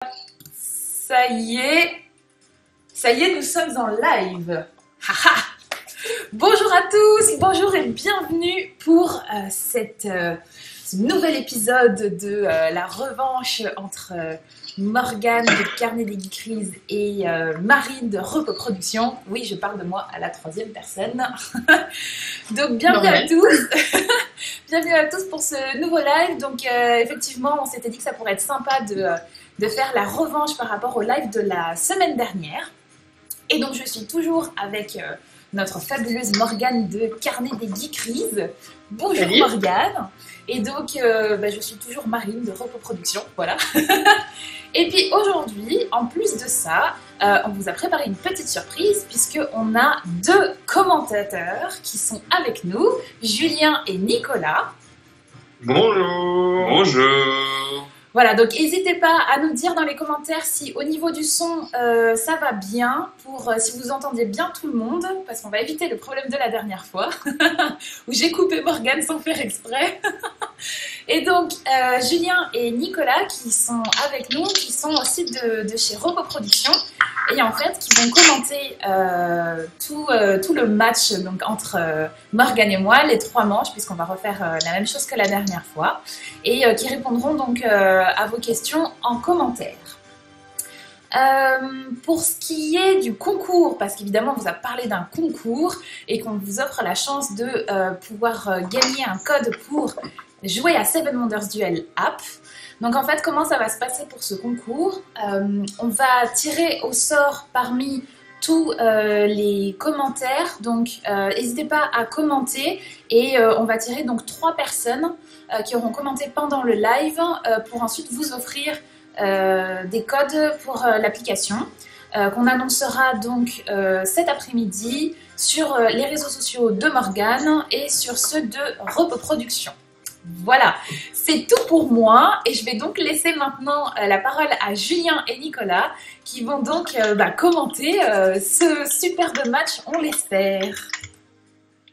Ça y est, nous sommes en live. Haha. Bonjour à tous, bonjour et bienvenue pour ce nouvel épisode de la revanche entre Morgane de Carnet des Geekeries et Marine de Repos Productions. Oui, je parle de moi à la troisième personne. Donc bienvenue à tous. Bienvenue à tous pour ce nouveau live. Donc effectivement, on s'était dit que ça pourrait être sympa de faire la revanche par rapport au live de la semaine dernière. Et donc je suis toujours avec notre fabuleuse Morgane de Carnet des Geekeries. Bonjour Morgane. Et donc je suis toujours Marine de Repos Productions, voilà. Et puis aujourd'hui, en plus de ça, on vous a préparé une petite surprise puisqu'on a deux commentateurs qui sont avec nous, Julien et Nicolas. Bonjour. Bonjour. Voilà, donc n'hésitez pas à nous dire dans les commentaires si au niveau du son ça va bien, si vous entendez bien tout le monde, parce qu'on va éviter le problème de la dernière fois, où j'ai coupé Morgane sans faire exprès. Et donc Julien et Nicolas qui sont avec nous, qui sont aussi de chez Repos Productions, et en fait qui vont commenter tout le match donc, entre Morgane et moi, les 3 manches, puisqu'on va refaire la même chose que la dernière fois, et qui répondront donc à vos questions en commentaire. Pour ce qui est du concours, parce qu'évidemment on vous a parlé d'un concours et qu'on vous offre la chance de pouvoir gagner un code pour jouer à Seven Wonders Duel app. Donc en fait, comment ça va se passer pour ce concours? On va tirer au sort parmi tous les commentaires, donc n'hésitez pas à commenter, et on va tirer donc 3 personnes qui auront commenté pendant le live pour ensuite vous offrir des codes pour l'application qu'on annoncera donc cet après-midi sur les réseaux sociaux de Morgane et sur ceux de Repos Productions. Voilà, c'est tout pour moi et je vais donc laisser maintenant la parole à Julien et Nicolas qui vont donc commenter ce superbe match, on l'espère.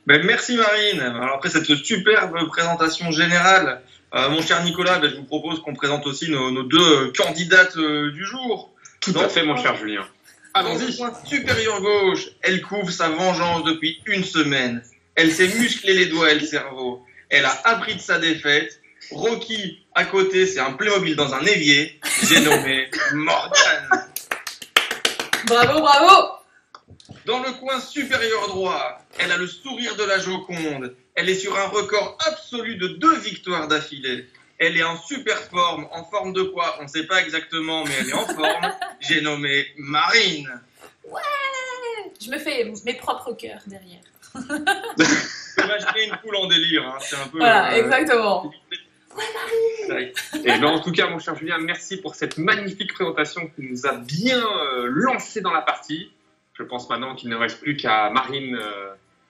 Merci Marine. Alors après cette superbe présentation générale, mon cher Nicolas, je vous propose qu'on présente aussi nos 2 candidates du jour. Tout à fait mon cher Julien. Allons-y. Dans le coin supérieur gauche, elle couvre sa vengeance depuis 1 semaine. Elle s'est musclé les doigts et le cerveau. Elle a appris de sa défaite. Rocky, à côté, c'est un Playmobil dans un évier. J'ai nommé Morgane. Bravo, bravo. Dans le coin supérieur droit, elle a le sourire de la Joconde. Elle est sur un record absolu de 2 victoires d'affilée. Elle est en super forme. En forme de quoi? On ne sait pas exactement, mais elle est en forme. J'ai nommé Marine. Ouais. Je me fais mes propres cœurs derrière. Imaginez une poule en délire, hein. C'est un peu... Voilà, exactement. Ouais, Marie. Et en tout cas, mon cher Julien, merci pour cette magnifique présentation qui nous a bien lancé dans la partie. Je pense maintenant qu'il ne reste plus qu'à Marine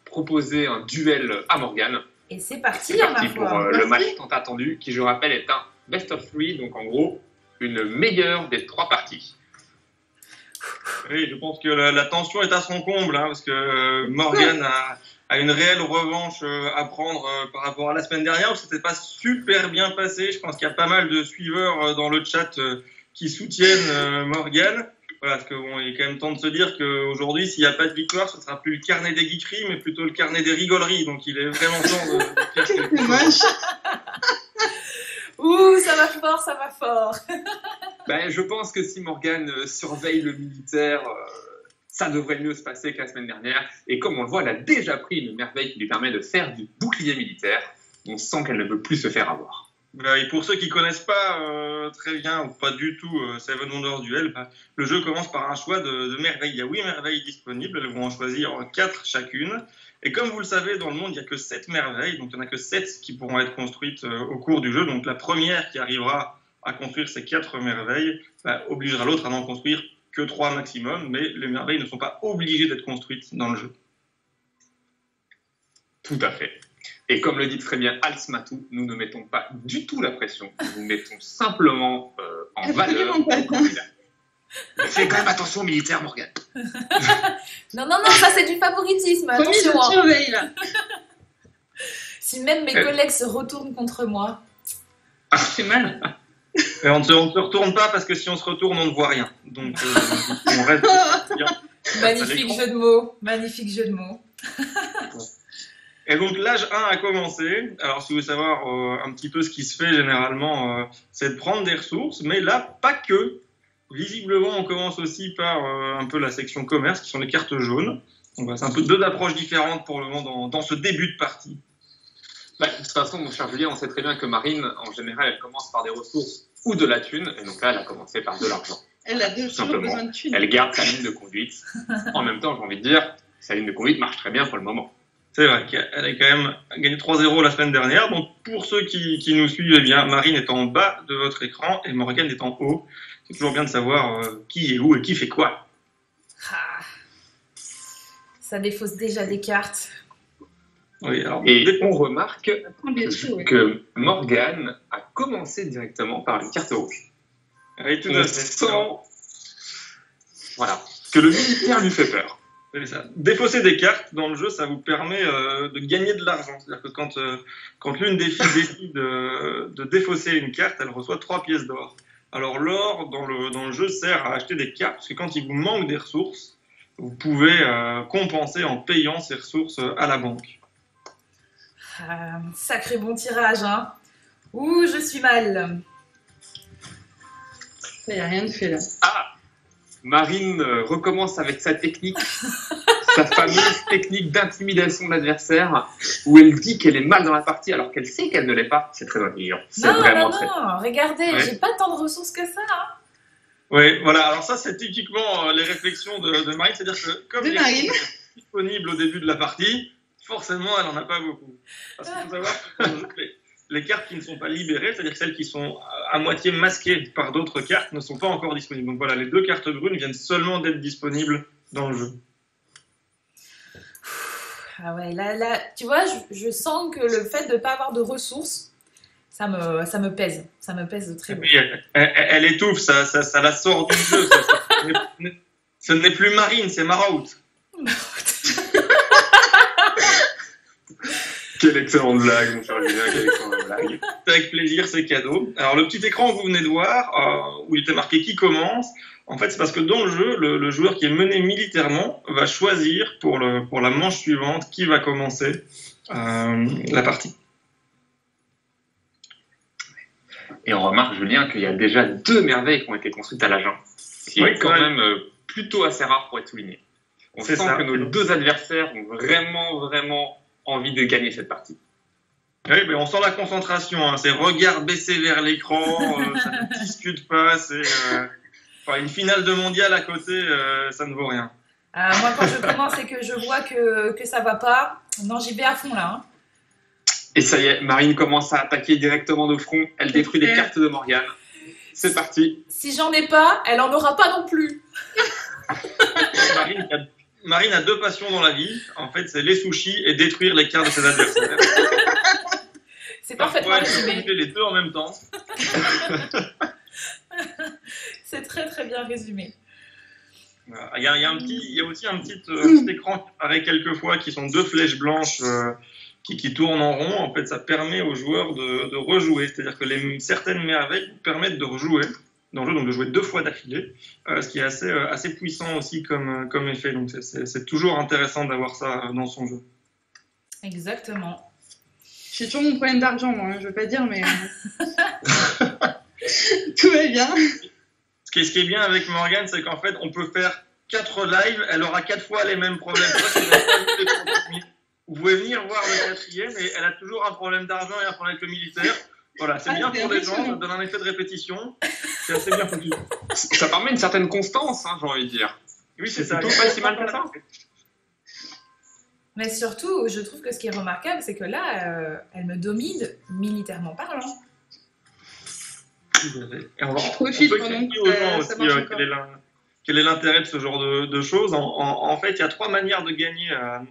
proposer un duel à Morgane. Et c'est parti, c'est parti pour le match tant attendu, qui je rappelle est un best of 3, donc en gros, une meilleure des 3 parties. Oui, je pense que la tension est à son comble, hein, parce que Morgane a une réelle revanche à prendre par rapport à la semaine dernière, où c'était pas super bien passé. Je pense qu'il y a pas mal de suiveurs dans le chat qui soutiennent Morgane. Voilà, parce qu'il est quand même temps de se dire qu'aujourd'hui, s'il n'y a pas de victoire, ce sera plus le carnet des geekeries, mais plutôt le carnet des rigoleries. Donc il est vraiment temps de faire quelque chose. Ouh, ça va fort, ça va fort. Je pense que si Morgane surveille le militaire, ça devrait mieux se passer que la semaine dernière. Et comme on le voit, elle a déjà pris une merveille qui lui permet de faire du bouclier militaire. On sent qu'elle ne veut plus se faire avoir. Et pour ceux qui ne connaissent pas très bien ou pas du tout Seven Wonders Duel, le jeu commence par un choix de merveilles. Il y a 8 merveilles disponibles, elles vont en choisir 4 chacune. Et comme vous le savez, dans le monde, il n'y a que 7 merveilles, donc il n'y en a que 7 qui pourront être construites au cours du jeu. Donc la première qui arrivera à construire ces 4 merveilles obligera l'autre à n'en construire que 3 maximum, mais les merveilles ne sont pas obligées d'être construites dans le jeu. Tout à fait. Et comme le dit très bien Alsmatou, nous ne mettons pas du tout la pression, nous mettons simplement en valeur le candidat. Fais quand même attention aux militaires, Morgane. Non, ça c'est du favoritisme, attention. Je surveille là. Si même mes collègues se retournent contre moi. C'est mal. Et on ne se retourne pas parce que si on se retourne, on ne voit rien. Donc, on reste bien. Magnifique jeu de mots. Magnifique jeu de mots. Et donc, l'âge 1 a commencé. Alors, si vous voulez savoir un petit peu ce qui se fait généralement, c'est de prendre des ressources. Mais là, pas que. Visiblement, on commence aussi par un peu la section commerce, qui sont les cartes jaunes. Donc, voilà, c'est un peu deux approches différentes pour le moment dans ce début de partie. Bah, de toute façon, mon cher Julien, on sait très bien que Marine, en général, elle commence par des ressources ou de la thune. Et donc là, elle a commencé par de l'argent. Elle a toujours besoin de thunes. Elle garde sa ligne de conduite. En même temps, j'ai envie de dire, sa ligne de conduite marche très bien pour le moment. C'est vrai qu'elle a quand même gagné 3-0 la semaine dernière. Donc, pour ceux qui nous suivent, eh bien, Marine est en bas de votre écran et Morgane est en haut. C'est toujours bien de savoir qui est où et qui fait quoi. Ah. Ça défausse déjà des cartes. Oui, alors, et on remarque Oui. que Morgane a commencé directement par une carte rouge. oui, tout On à fait. sent voilà, que le militaire lui fait peur. C'est ça. Défausser des cartes dans le jeu, ça vous permet de gagner de l'argent. C'est-à-dire que quand l'une des filles décide de défausser une carte, elle reçoit 3 pièces d'or. Alors l'or dans le jeu sert à acheter des cartes, parce que quand il vous manque des ressources, vous pouvez compenser en payant ces ressources à la banque. Sacré bon tirage, hein. Ouh, je suis mal. Il n'y a rien de fait là. Ah, Marine recommence avec sa technique, sa fameuse technique d'intimidation de l'adversaire, où elle dit qu'elle est mal dans la partie alors qu'elle sait qu'elle ne l'est pas. C'est très intelligent. C'est vraiment très. Non, regardez, Ouais. j'ai pas tant de ressources que ça. Hein. Oui, voilà. Alors ça, c'est typiquement les réflexions de Marine. C'est-à-dire que comme De les Marine. ressources sont disponibles au début de la partie, forcément, elle n'en a pas beaucoup. Parce qu'il faut savoir que dans le jeu, les cartes qui ne sont pas libérées, c'est-à-dire celles qui sont à moitié masquées par d'autres cartes, ne sont pas encore disponibles. Donc voilà, les 2 cartes brunes viennent seulement d'être disponibles dans le jeu. Ah ouais, là, tu vois, je sens que le fait de ne pas avoir de ressources, ça me pèse. Ça me pèse de très Et bon. puis, elle étouffe, ça la sort du jeu. Ce n'est plus Marine, c'est Maraout. Quelle excellente blague, mon cher Julien, quelle excellente blague. Avec plaisir, c'est cadeau. Alors, le petit écran que vous venez de voir, où il était marqué qui commence, en fait, c'est parce que dans le jeu, le joueur qui est mené militairement va choisir pour la manche suivante qui va commencer la partie. Et on remarque, Julien, qu'il y a déjà 2 merveilles qui ont été construites à l'agent, ce qui Oui, est quand même plutôt assez rare pour être souligné. On C'est sent ça. que nos 2 adversaires ont vraiment envie de gagner cette partie. Oui, mais on sent la concentration, hein. C'est regard baissé vers l'écran, ça ne discute pas, c'est une finale de mondial à côté, ça ne vaut rien. Moi, quand je commence et que je vois que ça va pas, non, j'y vais à fond là. Hein. Et ça y est, Marine commence à attaquer directement de front, elle détruit les cartes de Morgane. C'est parti. Si j'en ai pas, elle en aura pas non plus. Marine a 2 passions dans la vie, en fait, c'est les sushis et détruire les cartes de ses adversaires. C'est parfaitement Parfois, elle peut résumé. cumuler les 2 en même temps. C'est très bien résumé. Voilà. Il y a aussi un petit écran qui apparaît quelquefois, qui sont 2 flèches blanches qui tournent en rond. En fait, ça permet aux joueurs de rejouer. C'est-à-dire que certaines merveilles vous permettent de rejouer dans le jeu, donc de jouer 2 fois d'affilée, ce qui est assez puissant aussi comme effet. Donc c'est toujours intéressant d'avoir ça dans son jeu. Exactement. J'ai toujours mon problème d'argent, moi, je veux pas dire, mais tout va bien. Ce qui est bien avec Morgane, c'est qu'en fait, on peut faire 4 lives, elle aura 4 fois les mêmes problèmes. Vous pouvez venir voir le 4e, et elle a toujours un problème d'argent et un problème avec le militaire. Voilà, c'est bien pour les gens, ça donne un effet de répétition. C'est assez bien foutu. Ça permet une certaine constance, hein, j'ai envie de dire. Oui, c'est ça. plutôt pas si mal que ça. Mais surtout, je trouve que ce qui est remarquable, c'est que là, elle me domine militairement parlant. Et on profite peut pendant expliquer que aux gens ça aussi marche encore. quel est l'intérêt de ce genre de choses. En fait, il y a 3 manières de gagner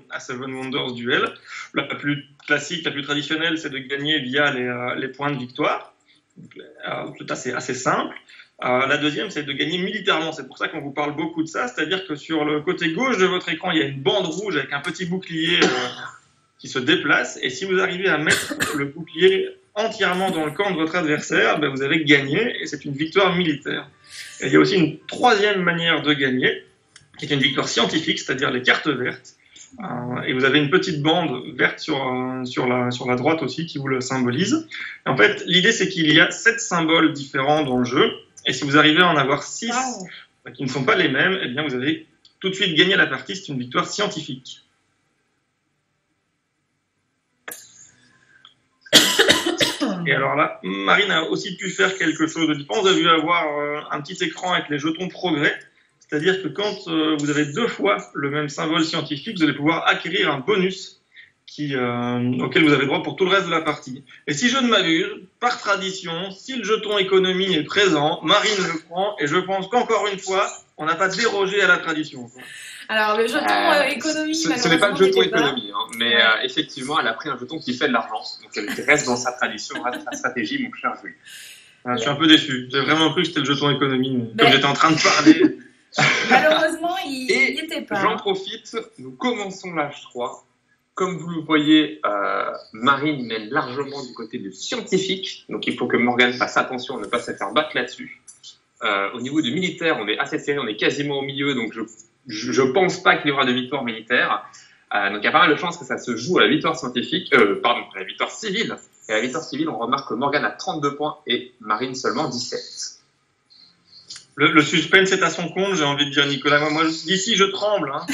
à Seven Wonders Duel. La plus classique, la plus traditionnelle, c'est de gagner via les points de victoire. C'est assez simple. La deuxième, c'est de gagner militairement. C'est pour ça qu'on vous parle beaucoup de ça. C'est-à-dire que sur le côté gauche de votre écran, il y a une bande rouge avec un petit bouclier qui se déplace. Et si vous arrivez à mettre le bouclier entièrement dans le camp de votre adversaire, ben, vous avez gagné et c'est une victoire militaire. Et il y a aussi une troisième manière de gagner, qui est une victoire scientifique, c'est-à-dire les cartes vertes. Et vous avez une petite bande verte sur la droite aussi qui vous le symbolise. Et en fait, l'idée c'est qu'il y a 7 symboles différents dans le jeu, et si vous arrivez à en avoir 6 qui ne sont pas les mêmes, eh bien vous avez tout de suite gagné la partie, c'est une victoire scientifique. Et alors là, Marine a aussi pu faire quelque chose de différent. Vous avez dû avoir un petit écran avec les jetons progrès. C'est-à-dire que quand vous avez 2 fois le même symbole scientifique, vous allez pouvoir acquérir un bonus auquel vous avez droit pour tout le reste de la partie. Et si je ne m'abuse, par tradition, si le jeton économie est présent, Marine le prend, et je pense qu'encore une fois, on n'a pas dérogé à la tradition. Alors, le jeton économie, ce n'est pas le jeton n'était pas. économie, hein, mais effectivement, elle a pris un jeton qui fait de l'argent. Donc elle reste dans sa tradition, reste dans sa stratégie, mon cher Jules. Je suis un peu déçu. J'ai vraiment cru que c'était le jeton économie, mais comme j'étais en train de parler... Malheureusement, il n'y était pas. J'en profite, nous commençons l'âge 3. Comme vous le voyez, Marine mène largement du côté du scientifique, donc il faut que Morgane fasse attention à ne pas se faire battre là-dessus. Au niveau du militaire, on est assez serré, on est quasiment au milieu, donc je pense pas qu'il y aura de victoire militaire. Donc il y a pas mal de chances que ça se joue à la victoire scientifique, à la victoire civile. Et à la victoire civile, on remarque que Morgane a 32 points et Marine seulement 17. Le suspense est à son compte, j'ai envie de dire, Nicolas. Moi d'ici, je tremble. Hein,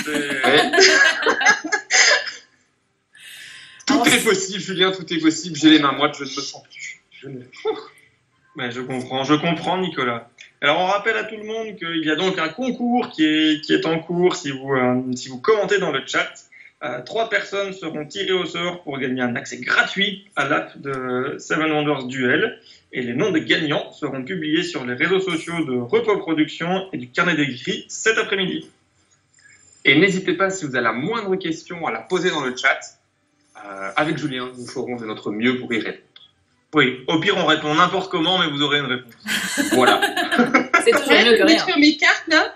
Tout est possible, Julien, tout est possible. J'ai les mains moites, je ne me sens plus. Je comprends, Nicolas. Alors, on rappelle à tout le monde qu'il y a donc un concours qui est en cours. Si vous commentez dans le chat, 3 personnes seront tirées au sort pour gagner un accès gratuit à l'app de Seven Wonders Duel. Et les noms des gagnants seront publiés sur les réseaux sociaux de Repos Productions et du Carnet des Gris cet après-midi. Et n'hésitez pas, si vous avez la moindre question, à la poser dans le chat. Avec Julien, nous ferons de notre mieux pour y répondre. Oui, au pire, on répond n'importe comment, mais vous aurez une réponse. Voilà. C'est toujours mieux que rien. Sur mes cartes, là.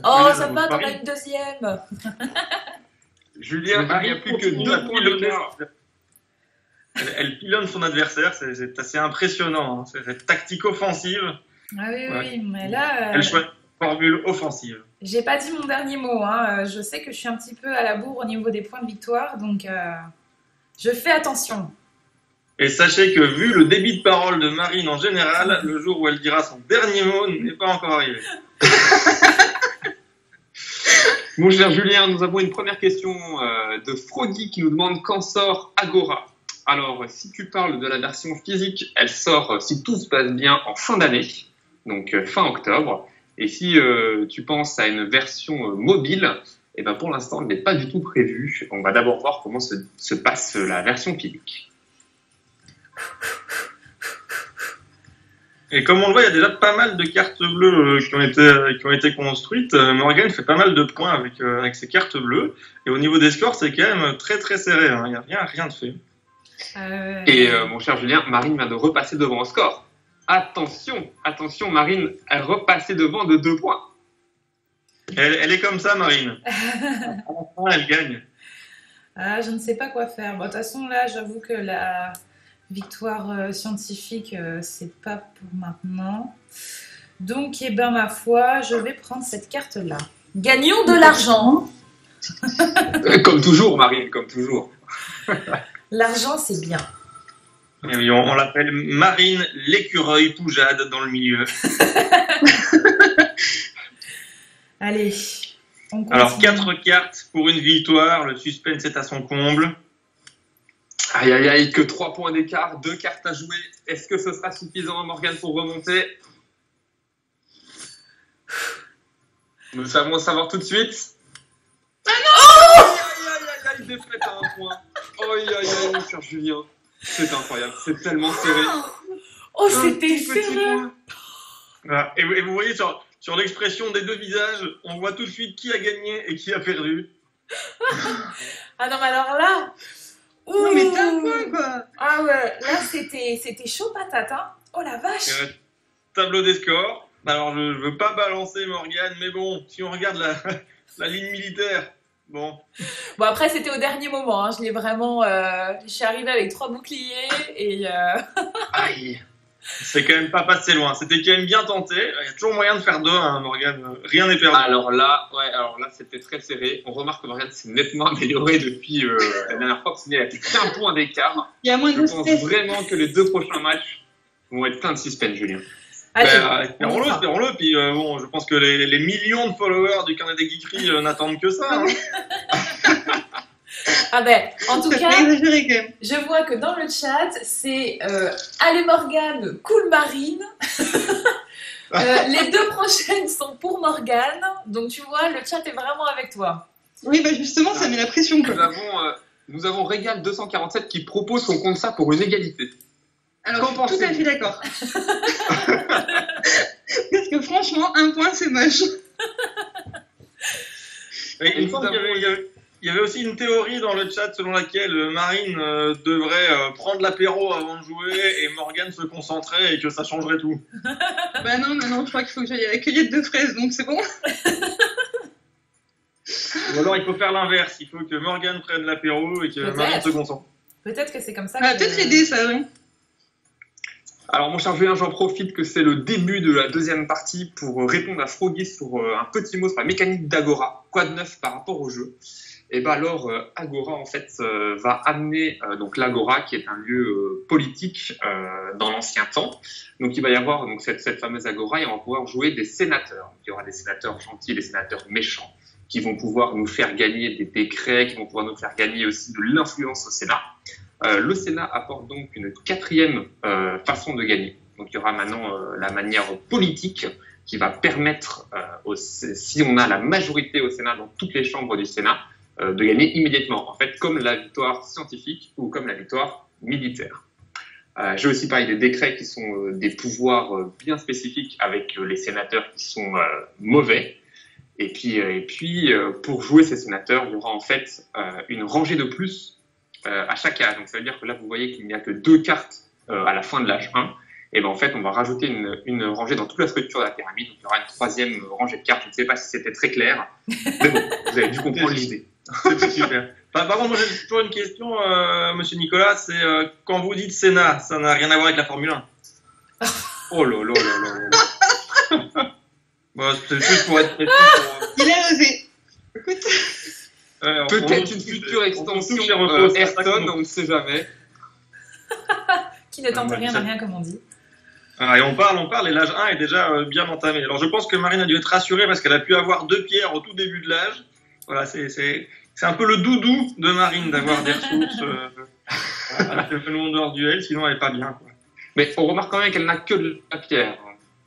Oh, ça va, t'en as une deuxième. Julien, il n'y a plus que 2 points de d'écart. Elle pilonne son adversaire, c'est assez impressionnant. Hein. C'est tactique offensive. Ah oui, mais là... Elle choisit une formule offensive. J'ai pas dit mon dernier mot. Hein. Je sais que je suis un petit peu à la bourre au niveau des points de victoire, donc je fais attention. Et sachez que vu le débit de parole de Marine en général, le jour où elle dira son dernier mot n'est pas encore arrivé. Mon cher Julien, nous avons une première question de Froggy qui nous demande quand sort Agora. Alors, si tu parles de la version physique, elle sort, si tout se passe bien, en fin d'année, donc fin octobre. Et si tu penses à une version mobile, eh ben pour l'instant, elle n'est pas du tout prévue. On va d'abord voir comment se passe la version physique. Et comme on le voit, il y a déjà pas mal de cartes bleues qui ont été construites. Morgane fait pas mal de points avec ses cartes bleues. Et au niveau des scores, c'est quand même très très serré. Hein. Il n'y a rien de fait. Et mon cher Julien, Marine vient de repasser devant au score. Attention, Marine, elle repassait devant de 2 points. Elle est comme ça, Marine. Enfin, elle gagne. Je ne sais pas quoi faire. Bon, de toute façon, là, j'avoue que la victoire scientifique, c'est pas pour maintenant. Donc, ma foi, je vais prendre cette carte-là. Gagnons de l'argent. Comme toujours, Marine, comme toujours. L'argent, c'est bien. Et oui, on l'appelle Marine l'écureuil Poujade dans le milieu. Allez, on continue. Alors, 4 cartes pour une victoire. Le suspense est à son comble. Aïe, aïe, aïe, que 3 points d'écart, 2 cartes à jouer. Est-ce que ce sera suffisant, Morgane, pour remonter? Nous allons savoir tout de suite. Ah non! Aïe, aïe, aïe, aïe, défaite à 1 point. Aïe, aïe, aïe, mon cher Julien. C'est incroyable, c'est tellement serré. Oh, c'était serré. Voilà. Et vous voyez sur l'expression des 2 visages, on voit tout de suite qui a gagné et qui a perdu. Ah non, mais alors là... Non, mais t'as un point, quoi. Ah ouais, là, c'était chaud patate, hein. Oh la vache. Tableau des scores. Alors, je veux pas balancer Morgane, mais bon, si on regarde la ligne militaire, Bon. Bon, après, c'était au dernier moment. Hein. Je l'ai vraiment. Je suis arrivée avec 3 boucliers et. Aïe. C'est quand même pas passé loin. C'était quand même bien tenté. Il y a toujours moyen de faire 2, hein, Morgane. Rien n'est perdu. Alors là, c'était très serré. On remarque que Morgane s'est nettement améliorée depuis la dernière fois, parce qu'il a fait qu'un point d'écart. Il y a moins Je de pense stress. vraiment que les 2 prochains matchs vont être pleins de suspense, Julien. Allez, Espérons-le, espérons-le. Puis bon, je pense que les millions de followers du carnet des geekeries n'attendent que ça. Hein. Ah ben, en tout Ça cas, fait exagérer quand même. je vois que dans le chat, c'est Allez Morgane, cool Marine. Les 2 prochaines sont pour Morgane. Donc tu vois, le chat est vraiment avec toi. Oui, bah justement, ça met la pression, quoi. Nous avons Régal 247 qui propose qu'on compte ça pour une égalité. Alors, Qu'en je suis tout à pensez-vous fait d'accord. Parce que franchement, 1 point, c'est moche. Et il me semble qu'il y avait aussi une théorie dans le chat selon laquelle Marine devrait prendre l'apéro avant de jouer et Morgane se concentrer et que ça changerait tout. Bah non, je crois qu'il faut que j'aille à la cueillette de fraises, donc c'est bon. Ou alors il faut faire l'inverse. Il faut que Morgane prenne l'apéro et que Peut-être. Marine se concentre. Peut-être que c'est comme ça Ça va que... peut-être aider, ça, oui. Alors, mon cher Julien, j'en profite que c'est le début de la deuxième partie pour répondre à Froggy sur un petit mot sur la mécanique d'Agora. Quoi de neuf par rapport au jeu? Et ben alors, Agora, en fait, va amener donc l'Agora, qui est un lieu politique dans l'ancien temps. Donc, il va y avoir donc, cette fameuse Agora et on va pouvoir jouer des sénateurs. Il y aura des sénateurs gentils et des sénateurs méchants qui vont pouvoir nous faire gagner des décrets, qui vont pouvoir nous faire gagner aussi de l'influence au Sénat. Le Sénat apporte donc une 4e façon de gagner. Donc, il y aura maintenant la manière politique qui va permettre, si on a la majorité au Sénat dans toutes les chambres du Sénat, de gagner immédiatement, en fait, comme la victoire scientifique ou comme la victoire militaire. J'ai aussi parlé des décrets qui sont des pouvoirs bien spécifiques avec les sénateurs qui sont mauvais. Et puis, pour jouer ces sénateurs, il y aura en fait une rangée de plus à chaque âge. Donc, ça veut dire que là, vous voyez qu'il n'y a que 2 cartes à la fin de l'âge 1. Et ben en fait, on va rajouter une rangée dans toute la structure de la pyramide. Donc, il y aura une 3e rangée de cartes. Je ne sais pas si c'était très clair, mais bon, vous avez dû comprendre l'idée. C'est super. Par contre, moi j'ai toujours une question, monsieur Nicolas, c'est quand vous dites Sénat, ça n'a rien à voir avec la Formule 1. Oh là là là là là. Bon, c'est juste pour être précis. Il a osé. Écoute, Peut-être une future extension Ayrton, on ne sait jamais. Qui ne tente rien à rien, comme on dit. Ah, et on parle, et l'âge 1 est déjà bien entamé. Alors je pense que Marine a dû être rassurée parce qu'elle a pu avoir 2 pierres au tout début de l'âge. Voilà, c'est un peu le doudou de Marine d'avoir des ressources à le monde hors duel, sinon elle n'est pas bien, quoi. Mais on remarque quand même qu'elle n'a que de la pierre.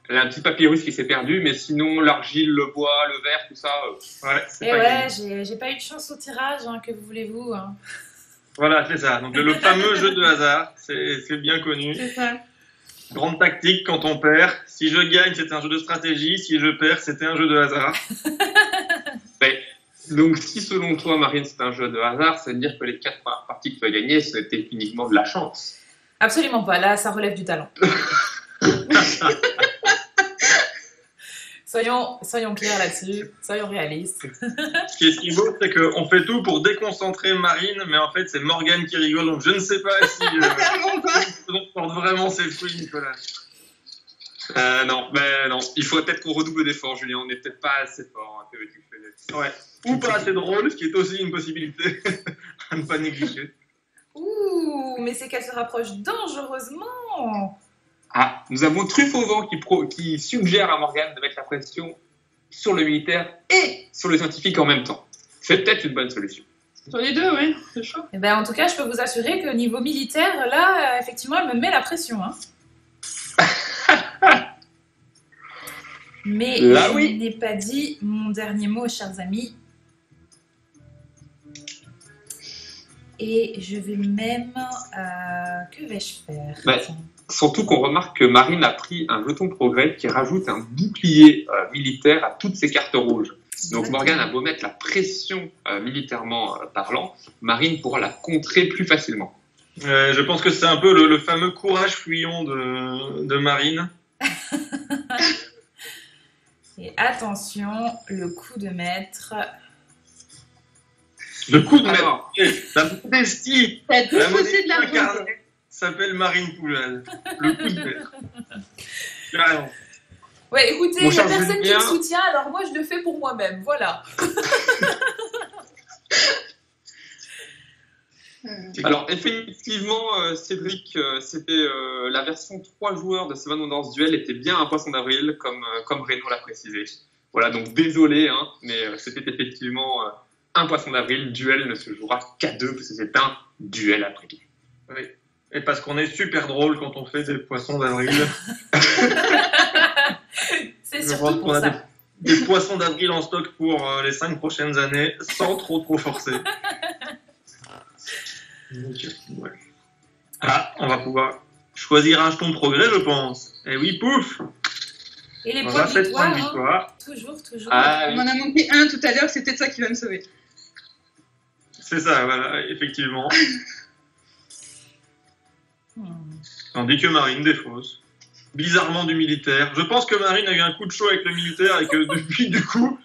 Elle a un petit papyrus qui s'est perdu, mais sinon l'argile, le bois, le verre, tout ça. Ouais, c'est Et pas ouais, évident. j'ai pas eu de chance au tirage, hein, que voulez-vous hein. Voilà, c'est ça. Donc le fameux jeu de hasard, c'est bien connu. c'est ça. Grande tactique quand on perd. Si je gagne, c'était un jeu de stratégie. Si je perds, c'était un jeu de hasard. Mais, donc si selon toi, Marine, c'est un jeu de hasard, ça veut dire que les 4 premières parties que tu as gagnées, c'était uniquement de la chance. Absolument pas, là ça relève du talent. Soyons clairs là-dessus, soyons réalistes. Ce qui est beau, c'est qu'on fait tout pour déconcentrer Marine, mais en fait, c'est Morgane qui rigole. Donc je ne sais pas si Clairement pas. on porte vraiment ses fruits, Nicolas. Non, il faut peut-être qu'on redouble d'efforts, Julien. On n'est peut-être pas assez fort. Hein, que tu fais. Ouais. Ou pas assez drôle, ce qui est aussi une possibilité à ne pas négliger. Ouh, mais c'est qu'elle se rapproche dangereusement. Ah, nous avons Truffe au vent qui suggère à Morgane de mettre la pression sur le militaire et sur le scientifique en même temps. C'est peut-être une bonne solution. Sur les 2, ouais, c'est chaud. Eh ben, en tout cas, je peux vous assurer que niveau militaire, là, effectivement, elle me met la pression. Hein. Mais Là, je oui. n'ai pas dit mon dernier mot, chers amis. Et je vais même... que vais-je faire Ouais. Surtout qu'on remarque que Marine a pris un jeton progrès qui rajoute un bouclier militaire à toutes ses cartes rouges. Donc Morgane a beau mettre la pression militairement parlant, Marine pourra la contrer plus facilement. Je pense que c'est un peu le fameux courage fuyant de Marine. Et attention, le coup de maître. Le coup de maître. Alors, La modestie. T'as deux La fossés modestie de l'argent. quoi. incarnée s'appelle Marine Poulal. Le coup de maître. Carrément. Ouais, écoutez, il Mon n'y a cher personne qui Julien. me soutient, alors moi je le fais pour moi-même, voilà. alors, effectivement, Cédric, c'était la version 3 joueurs de Seven Wonders Duel était bien un poisson d'avril, comme Renaud l'a précisé. Voilà, donc désolé, hein, mais c'était effectivement un poisson d'avril. Duel ne se jouera qu'à deux, parce que c'est un duel après tout. Oui. Et parce qu'on est super drôle quand on fait des poissons d'avril. C'est Je surtout pense pour qu'on a ça. des poissons d'avril en stock pour les 5 prochaines années, sans trop forcer. Donc, ouais. Ah, on va pouvoir choisir un jeton progrès, je pense. Et oui, pouf. Et les On points a de 7 points victoire, de hein, victoire. toujours. Ah, On en a manqué un tout à l'heure, c'est peut-être ça qui va me sauver. C'est ça, voilà, effectivement. Hmm. Tandis que Marine défausse. Bizarrement du militaire. Je pense que Marine a eu un coup de chaud avec le militaire et que depuis, du coup,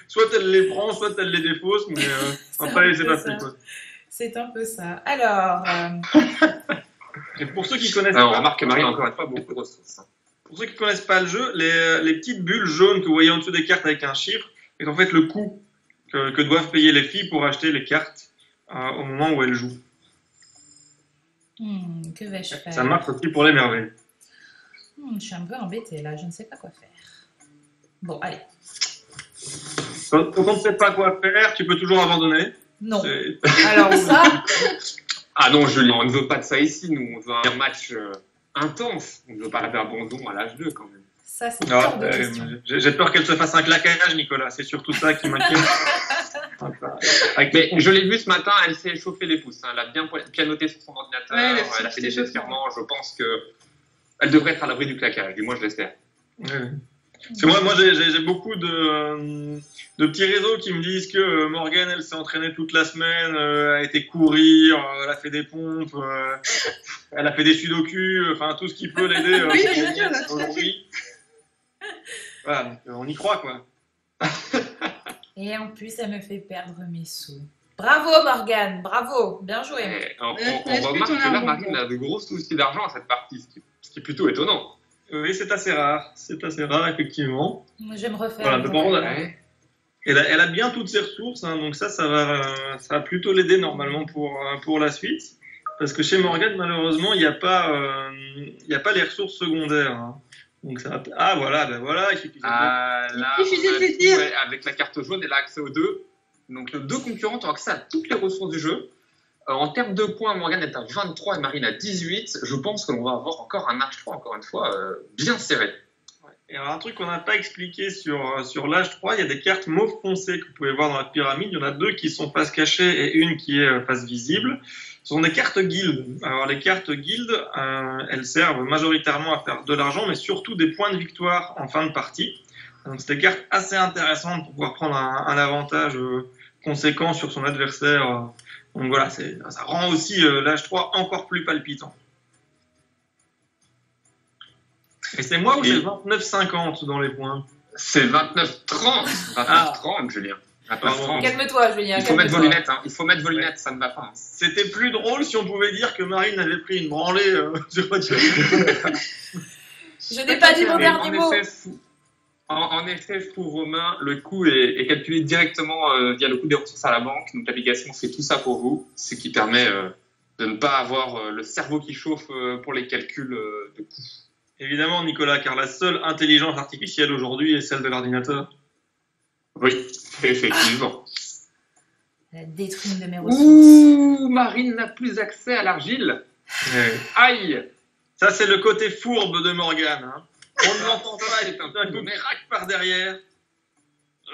soit elle les prend, soit elle les défausse, mais C'est après, un elle s'est peu pas ça. fait, quoi. C'est un peu ça. Alors, Et pour ceux qui connaissent on pas, remarque que Marine a encore une fois beaucoup de ressources. Hein. pour ceux qui connaissent pas le jeu, les petites bulles jaunes que vous voyez en dessous des cartes avec un chiffre, est en fait le coût que doivent payer les filles pour acheter les cartes au moment où elles jouent. que vais-je faire? Ça marche aussi pour les merveilles. Je suis un peu embêtée là, je ne sais pas quoi faire. Bon, allez. Quand on ne sait pas quoi faire, tu peux toujours abandonner. Non. C'est- Alors ça, Ah non, Julien, on ne veut pas de ça ici. Nous, on veut un match intense. On ne veut pas la abandon à l'âge 2 quand même. ça c'est Ah, hors de question. j'ai peur qu'elle se fasse un claquage, Nicolas. C'est surtout ça qui m'inquiète. Mais je l'ai vu ce matin, elle s'est chauffé les pouces. Hein. Elle a bien pianoté sur son ordinateur. Ouais, elle a fait des chauffement. étirements. Je pense que elle devrait être à l'abri du claquage. Du moins, je l'espère. Ouais. Parce que moi j'ai beaucoup de petits réseaux qui me disent que Morgane, elle s'est entraînée toute la semaine, a été courir, elle a fait des pompes, elle a fait des sudoku, enfin tout ce qui peut l'aider Oui, pour bien gagner sûr, tout à fait. aujourd'hui. Voilà, donc, on y croit, quoi. Et en plus, elle me fait perdre mes sous. Bravo Morgane, bravo, bien joué. Et on laisse remarque plus ton que là, argent, Marine toi. a de gros soucis d'argent à cette partie, ce qui est plutôt étonnant. Oui, c'est assez rare, effectivement. Je vais me refaire. Voilà, une bon, journée. Ouais. Elle a bien toutes ses ressources, hein, donc ça va plutôt l'aider normalement pour la suite. Parce que chez Morgane, malheureusement, il n'y a pas les ressources secondaires. Hein. Donc ça va... Ah voilà, ben voilà, il suffit de... Ah, là, Il suffit on a de le tout, dire. ouais, avec la carte jaune, elle a accès aux deux. Donc, les deux concurrents ont accès à toutes les ressources du jeu. En termes de points, Morgane est à 23 et Marine à 18. Je pense que l'on va avoir encore un match 3, encore une fois, bien serré. Et alors un truc qu'on n'a pas expliqué sur l'âge 3, il y a des cartes mauve foncé que vous pouvez voir dans la pyramide. Il y en a deux qui sont face cachée et une qui est face visible. Ce sont des cartes guildes. Alors les cartes guildes, elles servent majoritairement à faire de l'argent, mais surtout des points de victoire en fin de partie. Donc c'est des cartes assez intéressantes pour pouvoir prendre un avantage conséquent sur son adversaire. Donc voilà, ça rend aussi l'âge 3 encore plus palpitant. Et c'est moi ou c'est 29,50 dans les points? C'est 29-30. 29-30, Julien. 29-30. Calme-toi, Julien. Il faut mettre vos calme-toi. lunettes, hein. Il faut mettre vos lunettes, ça ne va pas. Hein. C'était plus drôle si on pouvait dire que Marine avait pris une branlée sur votre Je n'ai pas dit mon Et dernier mot. En effet, fou Romain, le coût est calculé directement via le coût des ressources à la banque. Donc l'application fait tout ça pour vous, ce qui permet de ne pas avoir le cerveau qui chauffe pour les calculs de coûts. Évidemment, Nicolas, car la seule intelligence artificielle aujourd'hui est celle de l'ordinateur. Oui, effectivement. Elle a détruit une de mes ressources. Ouh, Marine n'a plus accès à l'argile. Aïe. Ça, c'est le côté fourbe de Morgane. Hein. On ne l'entend pas, il est un coup de Mais rack par derrière.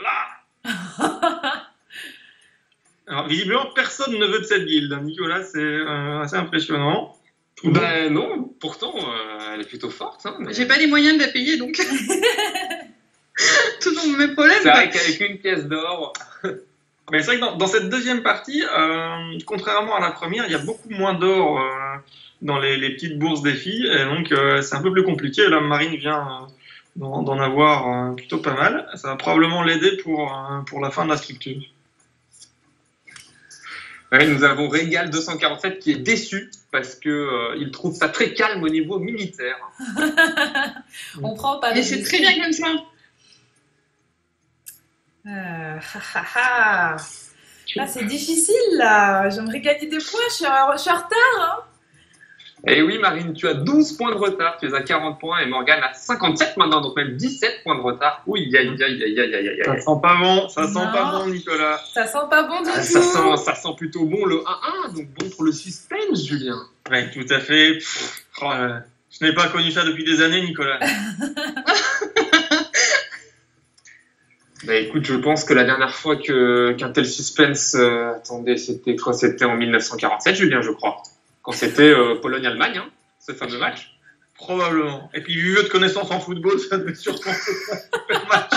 Là. Alors, visiblement, personne ne veut de cette guilde. Nicolas, c'est assez impressionnant. Ben non, pourtant, elle est plutôt forte. Hein, mais... J'ai pas les moyens de la payer, donc. Toujours le même problème. C'est vrai qu'avec une pièce d'or... Mais c'est vrai que dans cette deuxième partie, contrairement à la première, il y a beaucoup moins d'or dans les petites bourses des filles, et donc c'est un peu plus compliqué. Là, Marine vient d'en avoir plutôt pas mal. Ça va probablement l'aider pour la fin de la structure. Ouais, nous avons Régal 247 qui est déçu parce que il trouve ça très calme au niveau militaire. On prend pas. Mais c'est très bien comme ça. Là, c'est difficile, là. J'aimerais gagner des points. Je suis en retard. Hein. Et oui, Marine, tu as 12 points de retard. Tu es à 40 points et Morgane a 57 maintenant, donc même 17 points de retard. Oui, aïe. Ça sent pas bon, ça sent Non. pas bon, Nicolas. Ça sent pas bon du Ah, tout. ça sent plutôt bon le 1-1, donc bon pour le suspense, Julien. Ouais, tout à fait. Je n'ai pas connu ça depuis des années, Nicolas. Bah écoute, je pense que la dernière fois qu'un tel suspense, attendez, c'était quoi? C'était en 1947, Julien, je crois. Quand c'était Pologne-Allemagne, hein, ce fameux match. Probablement. Et puis, vu votre connaissance en football, ça devait sûrement être un super match.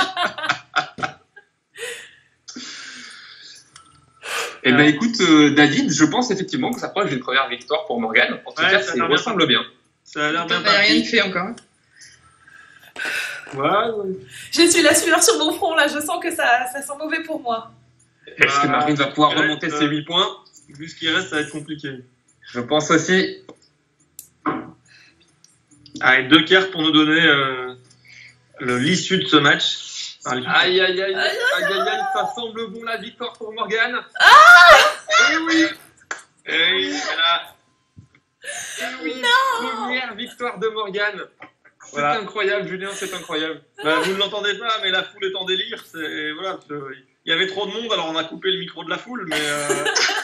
Eh ben écoute, David, je pense effectivement que ça proche d'une première victoire pour Morgane. En tout Ouais, cas, ça a ça l'air ressemble bien. Ça a l'air bien Il n'y a rien de parti. fait encore. Ouais. Je suis la sueur sur mon front, là. Je sens que ça sent mauvais pour moi. Est-ce que Marine va pouvoir Ouais, remonter ses 8 points? Vu ce qui reste, ça va être compliqué. Je pense aussi. Allez, 2 cartes pour nous donner l'issue de ce match. Aïe, ça semble bon la victoire pour Morgane. Eh oui, Et voilà. première victoire de Morgane. C'est Voilà. incroyable, Julien, c'est incroyable. Bah, vous ne l'entendez pas, mais la foule est en délire. Voilà, il y avait trop de monde, alors on a coupé le micro de la foule, mais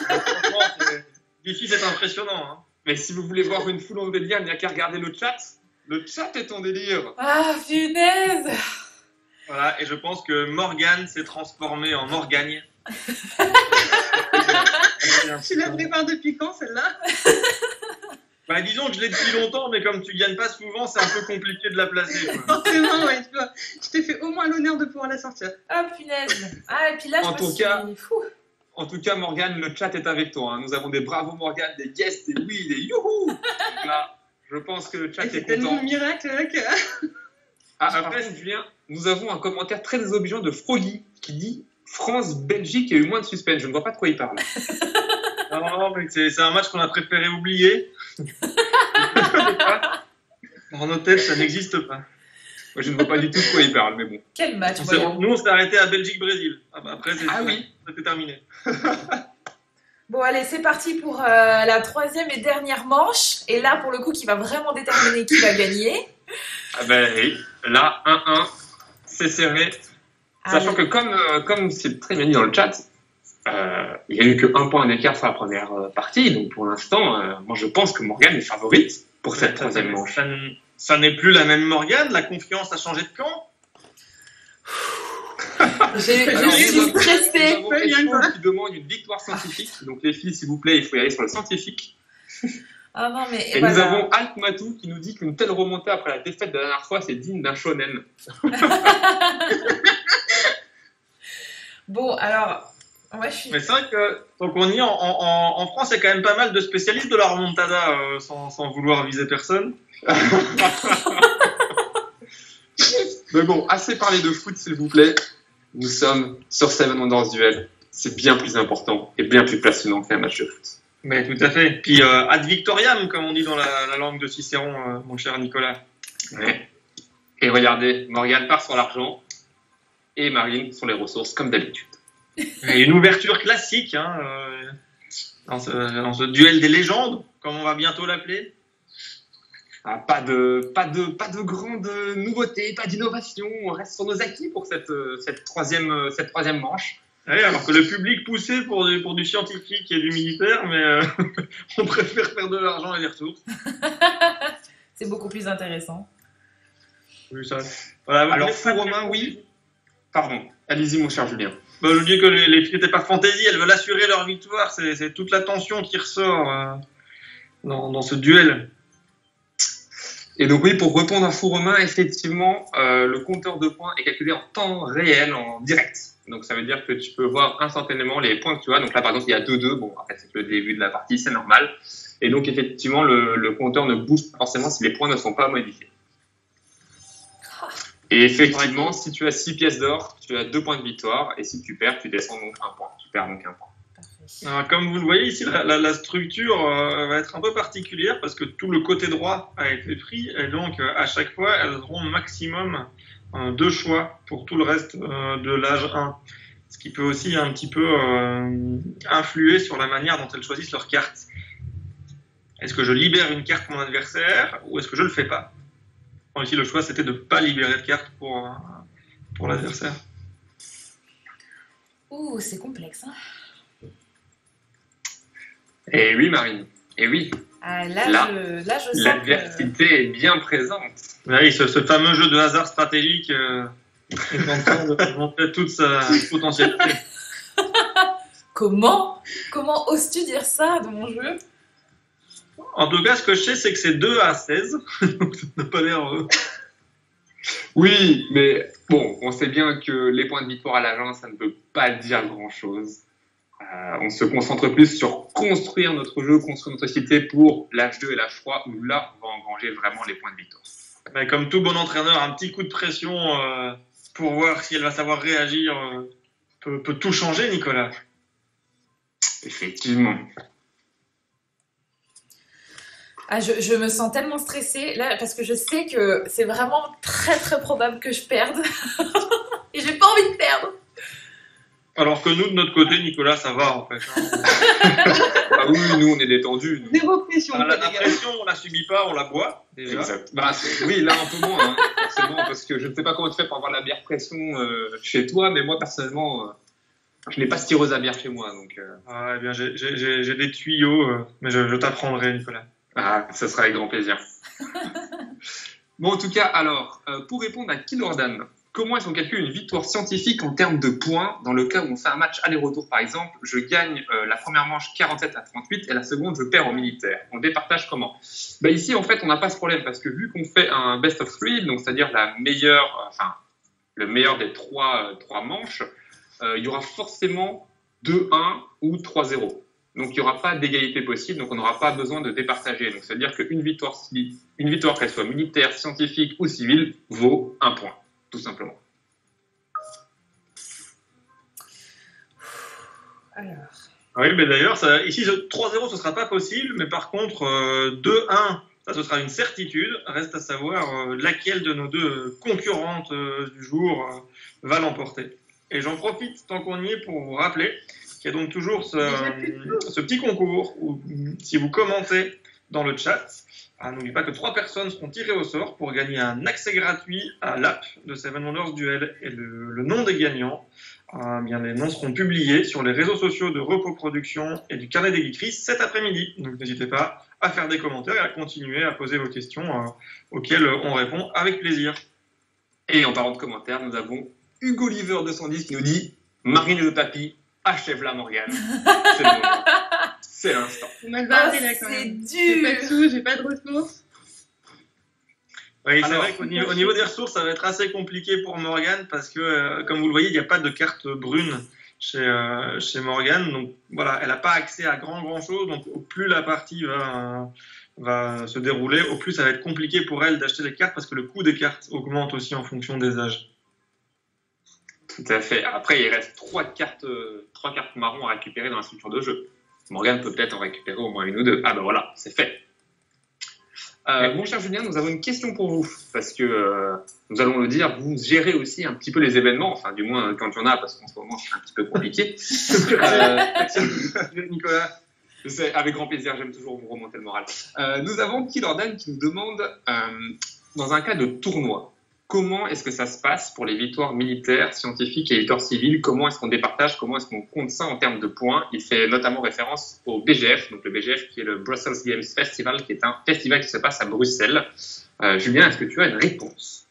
franchement, d'ici c'est impressionnant. Hein. Mais si vous voulez voir une foule en délire, il n'y a qu'à regarder le chat. Le chat est en délire. Ah, punaise. Voilà, et je pense que Morgane s'est transformée en Morgagne. Tu la prépares depuis quand, celle-là? Bah, disons que je l'ai depuis longtemps, mais comme tu gagnes pas souvent, c'est un peu compliqué de la placer. Quoi. Forcément, ouais, tu vois. Je t'ai fait au moins l'honneur de pouvoir la sortir. Ah, punaise. Ah, et puis là, En je tout me suis... cas- Fou. En tout cas, Morgane, le chat est avec toi. Hein. Nous avons des bravo Morgane, des yes, des oui, des youhou. Donc là, je pense que le chat Et est c'est content. tellement miracle là que. Ah, par contre, Julien, nous avons un commentaire très désobligeant de Froggy qui dit France-Belgique, il y a eu moins de suspense. Je ne vois pas de quoi il parle. Non, mais c'est un match qu'on a préféré oublier. Dans nos têtes, ça n'existe pas. Moi, je ne vois pas du tout de quoi il parle, mais bon. Quel match, On s'est- voyons. nous, on s'est arrêté à Belgique-Brésil. Après, Ah oui. c'était terminé. Bon, allez, c'est parti pour la troisième et dernière manche. Et là, pour le coup, qui va vraiment déterminer qui va gagner. Ah ben oui, là, 1-1, c'est serré. Sachant que comme c'est très bien dit dans le chat, il n'y a eu que 1 point d'écart sur la première partie. Donc pour l'instant, moi je pense que Morgane est favorite pour cette troisième manche. Ça n'est plus la même Morgane. La confiance a changé de camp. Je Alors, suis nous stressée. avons Très bien, Expo quoi. qui demande une victoire scientifique. Donc les filles, s'il vous plaît, il faut y aller sur le scientifique. Ah non, mais... Et voilà. nous avons Alt Matou qui nous dit qu'une telle remontée après la défaite de la dernière fois, c'est digne d'un shonen. Bon, alors... Ouais, je suis... Mais c'est vrai que, donc on y est, en France, il y a quand même pas mal de spécialistes de la remontada, sans vouloir viser personne. Mais bon, assez parlé de foot, s'il vous plaît. Nous sommes sur Seven Wonders Duel. C'est bien plus important et bien plus passionnant qu'un match de foot. Mais tout à fait. Puis ad victoriam, comme on dit dans la langue de Cicéron, mon cher Nicolas. Ouais. Et regardez, Morgane part sur l'argent et Marine sur les ressources, comme d'habitude. Et une ouverture classique, hein, dans ce duel des légendes, comme on va bientôt l'appeler. Ah, pas de grande nouveauté, pas d'innovation. On reste sur nos acquis pour cette troisième manche. Ouais, alors que le public poussait pour du scientifique et du militaire, mais on préfère faire de l'argent et des ressources. C'est beaucoup plus intéressant. Oui, ça. Voilà, Alors, vous fou romain, oui. Pardon, allez-y, mon cher Julien. Bah, je dis que les filles n'étaient pas fantaisie, elles veulent assurer leur victoire. C'est toute la tension qui ressort dans ce duel. Et donc oui, pour répondre à fou romain, effectivement, le compteur de points est calculé en temps réel, en direct. Donc ça veut dire que tu peux voir instantanément les points que tu as. Donc là, par exemple, il y a 2-2. Bon, après, c'est que le début de la partie, c'est normal. Et donc, effectivement, le compteur ne bouge pas forcément si les points ne sont pas modifiés. Et effectivement, si tu as 6 pièces d'or, tu as 2 points de victoire. Et si tu perds, tu descends donc 1 point. Tu perds donc 1 point. Parfait. Alors, comme vous le voyez ici, la structure va être un peu particulière parce que tout le côté droit a été pris et donc à chaque fois, elles auront maximum 2 choix pour tout le reste de l'âge 1. Ce qui peut aussi un petit peu influer sur la manière dont elles choisissent leurs cartes. Est-ce que je libère une carte pour mon adversaire ou est-ce que je le fais pas? Bon, ici, le choix, c'était de ne pas libérer de carte pour l'adversaire. Ouh, c'est complexe. Hein. Et oui, Marine. Et oui. Ah, Là, je sens que... l'adversité est bien présente. Oui, ce fameux jeu de hasard stratégique est en train de montrer toute sa potentialité. Comment oses-tu dire ça de mon jeu? En tout cas, ce que je sais, c'est que c'est 2 à 16. Donc ça n'a pas l'air... Oui, mais bon, on sait bien que les points de victoire à l'agence, ça ne peut pas dire grand-chose. On se concentre plus sur construire notre jeu, construire notre cité pour l'âge 2 et l'âge 3, où là, on va engranger vraiment les points de victoire. Mais comme tout bon entraîneur, un petit coup de pression pour voir si elle va savoir réagir peut tout changer, Nicolas. Effectivement. Ah, je me sens tellement stressée là parce que je sais que c'est vraiment très très probable que je perde et j'ai pas envie de perdre. Alors que nous, de notre côté, Nicolas, ça va en fait. Ah oui, nous, on est détendus. Nous. Zéro pression. La pression, on la subit pas, on la boit déjà. Exact. Bah, oui, là, un peu moins, hein, forcément, parce que je ne sais pas comment tu fais pour avoir la bière pression chez toi, mais moi, personnellement, je n'ai pas de tireuse à bière chez moi. Donc, Ah, eh bien, j'ai des tuyaux, mais je t'apprendrai, Nicolas. Ah, ça sera avec grand plaisir. Bon, en tout cas, alors, pour répondre à Kilordan, comment est-ce qu'on calcule une victoire scientifique en termes de points? Dans le cas où on fait un match aller-retour, par exemple, je gagne la première manche 47 à 38 et la seconde, je perds au militaire. On départage comment? Bah, ici, en fait, on n'a pas ce problème parce que vu qu'on fait un best of three, donc c'est-à-dire le meilleur des trois manches, il y aura forcément 2-1 ou 3-0. Donc, il n'y aura pas d'égalité possible, donc on n'aura pas besoin de départager. Donc, c'est-à-dire qu'une victoire, qu'elle soit militaire, scientifique ou civile, vaut 1 point, tout simplement. Alors. Oui, mais d'ailleurs, ici, 3-0, ce ne sera pas possible, mais par contre, 2-1, ça, ce sera une certitude. Reste à savoir laquelle de nos deux concurrentes du jour va l'emporter. Et j'en profite, tant qu'on y est, pour vous rappeler qu'il y a donc toujours ce petit concours où, si vous commentez dans le chat, n'oubliez pas que 3 personnes seront tirées au sort pour gagner un accès gratuit à l'app de Seven Wonders Duel. Et le nom des gagnants, bien, les noms seront publiés sur les réseaux sociaux de Repos Production et du Carnet des Geekeries cet après-midi. Donc n'hésitez pas à faire des commentaires et à continuer à poser vos questions auxquelles on répond avec plaisir. Et en parlant de commentaires, nous avons Hugo Liver 210 qui nous dit « Marine le tapis, achève-la Morgane ». C'est le moment. C'est l'instant. On m'a barré là quand C'est même. J'ai pas de dur. sous, j'ai pas de ressources. Oui, c'est Alors, vrai qu'au niveau des ressources, ça va être assez compliqué pour Morgane parce que, comme vous le voyez, il n'y a pas de carte brune chez Morgane. Donc voilà, elle n'a pas accès à grand chose. Donc au plus la partie va se dérouler, au plus ça va être compliqué pour elle d'acheter des cartes parce que le coût des cartes augmente aussi en fonction des âges. Tout à fait. Après, il reste 3 cartes marron à récupérer dans la structure de jeu. Morgane peut peut-être en récupérer au moins 1 ou 2. Ah ben voilà, c'est fait. Mon cher Julien, nous avons une question pour vous, parce que nous allons le dire, vous gérez aussi un petit peu les événements, enfin du moins quand il y en a, parce qu'en ce moment c'est un petit peu compliqué. Nicolas. Avec grand plaisir, j'aime toujours vous remonter le moral. Nous avons Kilordan qui nous demande, dans un cas de tournoi, comment est-ce que ça se passe pour les victoires militaires, scientifiques et victoires civiles? Comment est-ce qu'on départage? Comment est-ce qu'on compte ça en termes de points? Il fait notamment référence au BGF, donc le BGF qui est le Brussels Games Festival, qui est un festival qui se passe à Bruxelles. Julien, est-ce que tu as une réponse?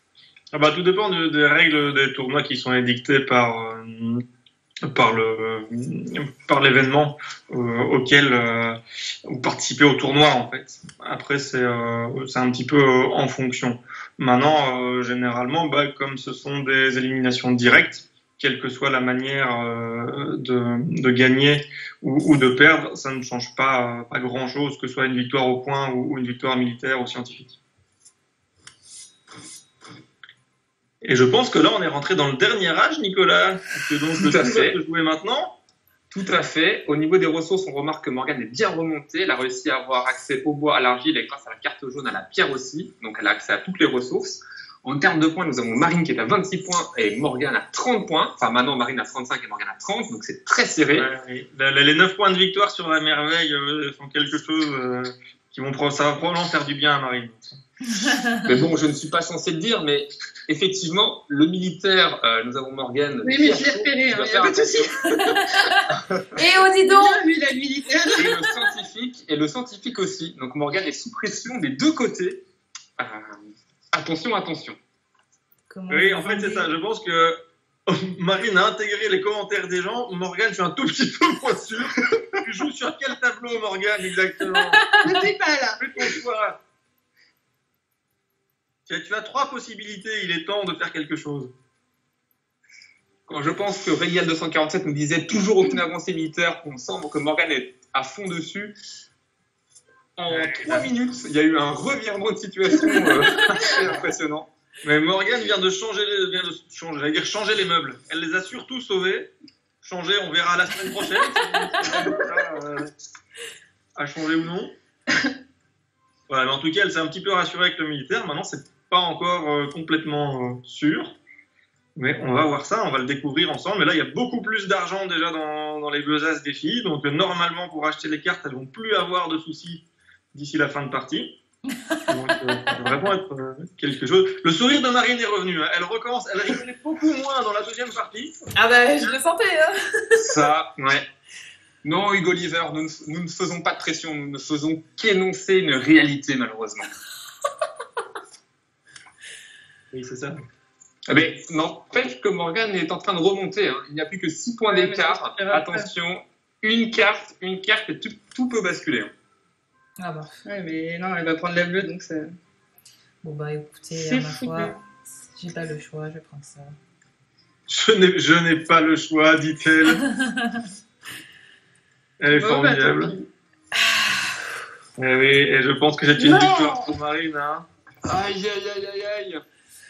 Tout dépend des règles des tournois qui sont édictées par l'événement auquel vous participez au tournoi en fait. Après c'est un petit peu en fonction. Maintenant généralement comme ce sont des éliminations directes, quelle que soit la manière de gagner ou de perdre, ça ne change pas grand chose, que ce soit une victoire au point ou une victoire militaire ou scientifique. Et je pense que là, on est rentré dans le dernier âge, Nicolas. Donc, Tout à fait. Se jouer maintenant. Tout à fait. Au niveau des ressources, on remarque que Morgane est bien remontée. Elle a réussi à avoir accès au bois, à l'argile et grâce à la carte jaune, à la pierre aussi. Donc, elle a accès à toutes les ressources. En termes de points, nous avons Marine qui est à 26 points et Morgane à 30 points. Enfin, maintenant, Marine à 35 et Morgane à 30. Donc, c'est très serré. Ouais, les 9 points de victoire sur la merveille sont quelque chose ça va probablement faire du bien à Marine. Mais bon, je ne suis pas censé le dire, mais effectivement, le militaire, nous avons Morgane. Oui, mais je l'ai repéré, il n'y a pas de souci. Et oh, dis donc! Bien vu, la militaire. Et le scientifique aussi. Donc, Morgane est sous pression des deux côtés. Attention. Oui, en fait, c'est ça. Je pense que Marine a intégré les commentaires des gens. Morgane, je suis un tout petit peu moins sûr. Tu joues sur quel tableau, Morgane, exactement? Je ne sais pas, là. Fais ton choix. Tu as 3 possibilités. Il est temps de faire quelque chose. Quand je pense que Réal 247 nous disait toujours aucune avancée militaire, qu'on semble que Morgane est à fond dessus. En 3 minutes, il y a eu un revirement de situation assez impressionnant. Mais Morgane vient de changer les meubles. Elle les a surtout sauvés. Changer, on verra la semaine prochaine à changer ou non. Voilà, mais en tout cas, elle s'est un petit peu rassurée avec le militaire. Maintenant, c'est pas encore complètement sûr. Mais on va voir ça, on va le découvrir ensemble. Mais là, il y a beaucoup plus d'argent déjà dans les besaces des filles. Donc, normalement, pour acheter les cartes, elles vont plus avoir de soucis d'ici la fin de partie. Donc, ça va vraiment être quelque chose. Le sourire de Marine est revenu. Hein. Elle recommence, elle rigolait beaucoup moins dans la deuxième partie. Ah bah, je le sentais. Hein. Ça, ouais. Non, Hugo Oliver, nous ne faisons pas de pression, nous ne faisons qu'énoncer une réalité, malheureusement. Oui, c'est ça. Mais n'empêche que Morgane est en train de remonter. Hein. Il n'y a plus que 6 points d'écart. Attention, une carte et tout peut basculer. Hein. Ah bah. Ouais, mais non, elle va prendre la bleue, donc ça... Bon bah écoutez, C'est à ma foutu. foi, j'ai pas le choix, je prends ça. Je n'ai pas le choix, dit-elle. Elle est Bon, bah, formidable. tant pis. Eh oui, et je pense que c'est une Non. victoire pour Marine. Hein. Aïe.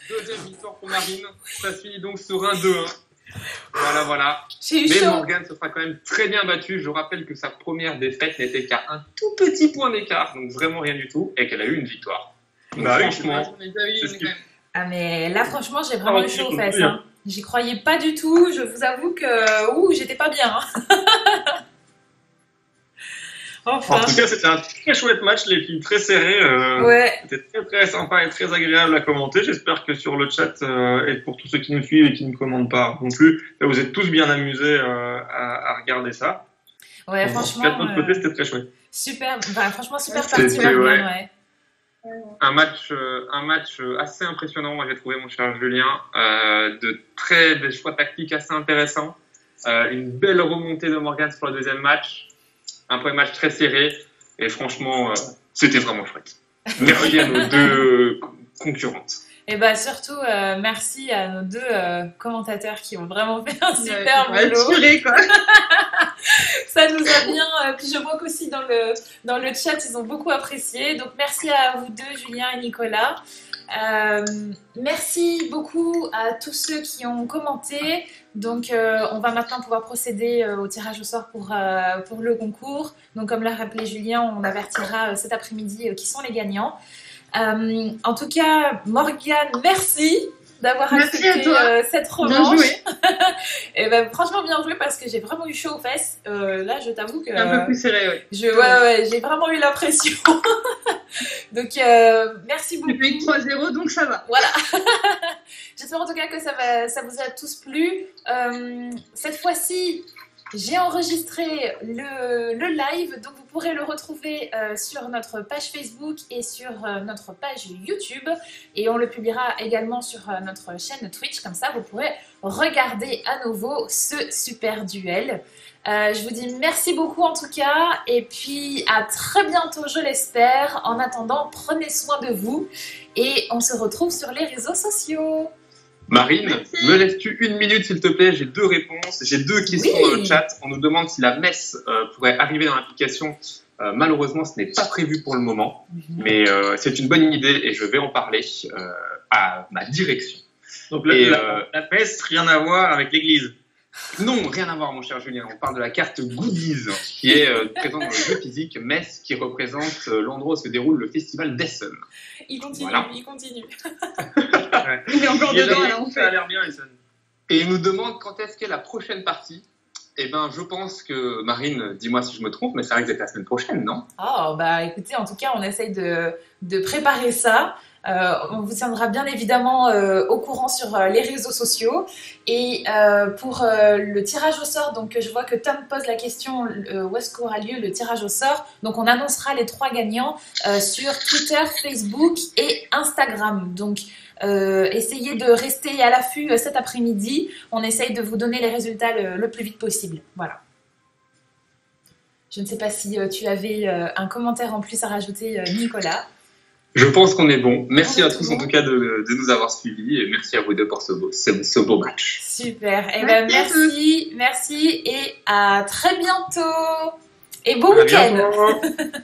Deuxième victoire pour Marine. Ça se finit donc sur un 2-1. Voilà. J'ai eu Mais chaud. Morgane se sera quand même très bien battue. Je rappelle que sa première défaite n'était qu'à un tout petit point d'écart, donc vraiment rien du tout, et qu'elle a eu une victoire. Donc Bah oui, franchement, J'en ai déjà eu c'est ce une, qui- quand même. Ah mais là franchement j'ai vraiment Ah, eu chaud aux oui, fesses. oui. Hein. J'y croyais pas du tout, je vous avoue que j'étais pas bien. Hein. Enfin, En tout cas, c'était un très chouette match, les filles, très serré. ouais. C'était très très sympa et très agréable à commenter. J'espère que sur le chat et pour tous ceux qui nous suivent et qui ne commandent pas non plus, vous êtes tous bien amusés à regarder ça. Ouais, Donc, franchement, en tout cas, de notre côté, c'était très chouette. super, enfin, franchement super C'était, parti Morgane, ouais. ouais. un match assez impressionnant, moi j'ai trouvé, mon cher Julien, des choix tactiques assez intéressants, une belle remontée de Morgane sur le deuxième match, un premier match très serré, et franchement, c'était vraiment chouette. Merci à nos deux concurrentes. Et bah surtout, merci à nos deux commentateurs qui ont vraiment fait un super Ouais, boulot. tiré, quoi. Ça nous a bien. Puis je vois qu'aussi dans le chat, ils ont beaucoup apprécié. Donc merci à vous deux, Julien et Nicolas. Merci beaucoup à tous ceux qui ont commenté. Donc on va maintenant pouvoir procéder au tirage au sort pour le concours. Donc comme l'a rappelé Julien, on avertira cet après-midi qui sont les gagnants. En tout cas, Morgane, merci d'avoir Merci à accepté toi. cette Bien revanche. joué. Et ben franchement bien joué parce que j'ai vraiment eu chaud aux fesses. Là, je t'avoue que Un peu plus serré, ouais. ouais, j'ai vraiment eu la pression. Donc merci beaucoup. J'ai fait 3-0, donc ça va. Voilà. J'espère en tout cas que ça vous a tous plu. Cette fois-ci, j'ai enregistré le live, donc vous pourrez le retrouver sur notre page Facebook et sur notre page YouTube. Et on le publiera également sur notre chaîne Twitch, comme ça vous pourrez regarder à nouveau ce super duel. Je vous dis merci beaucoup en tout cas, et puis à très bientôt, je l'espère. En attendant, prenez soin de vous et on se retrouve sur les réseaux sociaux. Marine, Merci. me laisses-tu une minute s'il te plaît? J'ai deux réponses, j'ai deux questions Oui. dans le chat. On nous demande si la messe pourrait arriver dans l'application. Malheureusement, ce n'est pas prévu pour le moment, mais c'est une bonne idée et je vais en parler à ma direction. Donc Et, la messe, rien à voir avec l'église. Non, rien à voir, mon cher Julien. On parle de la carte Goodies, qui est présente dans le jeu physique Metz, qui représente l'endroit où se déroule le festival d'Essen. Il continue, Voilà. il continue. Il est encore dedans, là, en Ça a fait. l'air bien, Essen. Et il nous demande quand est-ce qu'est la prochaine partie. Eh bien, je pense que, Marine, dis-moi si je me trompe, mais ça risque d'être la semaine prochaine, non? Oh, bah écoutez, en tout cas, on essaye de préparer ça. On vous tiendra bien évidemment au courant sur les réseaux sociaux. Et pour le tirage au sort, donc je vois que Tom pose la question où est-ce qu'aura lieu le tirage au sort. Donc on annoncera les 3 gagnants sur Twitter, Facebook et Instagram. Donc essayez de rester à l'affût cet après-midi. On essaye de vous donner les résultats le plus vite possible. Voilà. Je ne sais pas si tu avais un commentaire en plus à rajouter, Nicolas. Je pense qu'on est bon. Merci On est à tous, bon. en tout cas, de nous avoir suivis. Et merci à vous deux pour ce beau match. Super. Eh ben, Merci à merci et à très bientôt. Et bon À week-end. bientôt.